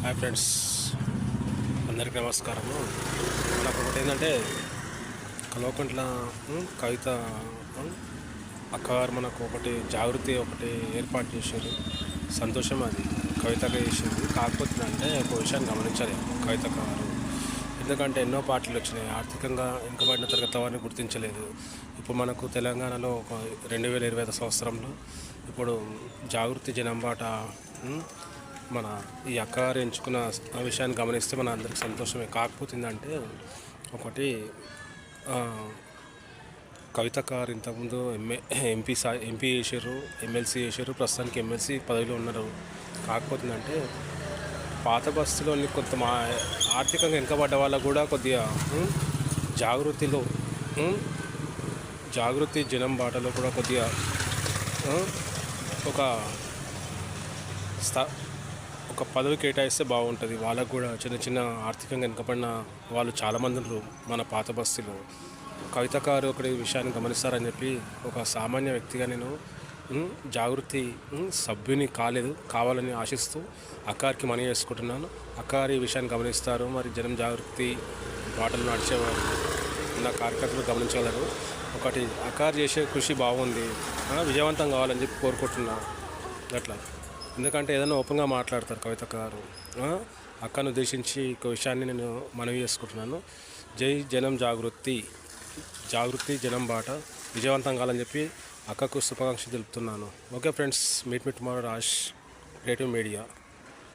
Hi friends, అందరికీ నమస్కారము. మనకు ఒకటి ఏంటంటే కల్వకుంట్ల కవిత అక్కగారు మనకు ఒకటి జాగృతి ఒకటి ఏర్పాటు చేశారు. సంతోషం అది కవితగా చేసింది. కాకపోతే అంటే ఒక విషయాన్ని గమనించాలి కవిత గారు. ఎందుకంటే ఎన్నో పార్టీలు వచ్చినాయి, ఆర్థికంగా వెనుకబడిన తరగతి వారిని గుర్తించలేదు. ఇప్పుడు మనకు తెలంగాణలో ఒక 2025 సంవత్సరంలో ఇప్పుడు జాగృతి జనంబాట మన ఈ అక్కగారు ఎంచుకున్న విషయాన్ని గమనిస్తే మన అందరికి సంతోషమే. కాకపోతుందంటే ఒకటి కవిత గారు ఇంతకుముందు ఎంపీ చేశారు, ఎమ్మెల్సీ చేశారు, ప్రస్తుతానికి ఎమ్మెల్సీ పదవిలో ఉన్నారు. కాకపోతుందంటే పాత బస్సులోని కొంత ఆర్థికంగా వెనుకబడ్డ వాళ్ళకు కూడా కొద్దిగా జాగృతి జనం బాటలో కూడా కొద్దిగా ఒక పదవి కేటాయిస్తే బాగుంటుంది. వాళ్ళకు కూడా చిన్న చిన్న ఆర్థికంగా వెనుకబడిన వాళ్ళు చాలామంది ఉన్నారు మన పాత బస్తీలో. కవిత గారు ఒకటి విషయాన్ని గమనిస్తారని చెప్పి ఒక సామాన్య వ్యక్తిగా నేను జాగృతి సభ్యుని కావాలని ఆశిస్తూ అక్కగారికి మనీ వేసుకుంటున్నాను. అక్కగారు ఈ విషయాన్ని గమనిస్తారు. మరి జనం జాగృతి బాటలు నడిచేవారు ఉన్న కార్యకర్తలు గమనించగలరు. ఒకటి అక్కగారు చేసే కృషి బాగుంది, విజయవంతం కావాలని చెప్పి కోరుకుంటున్నా. అట్లా ఎందుకంటే ఏదైనా ఓపెన్గా మాట్లాడతారు కవిత గారు. అక్కను ఉద్దేశించి ఒక విషయాన్ని నేను మనవి చేసుకుంటున్నాను. జై జనం జాగృతి జనం బాట విజయవంతం కావాలని చెప్పి అక్కకు శుభాకాంక్షలు తెలుపుతున్నాను. Okay friends, meet tomorrow Raj creative media.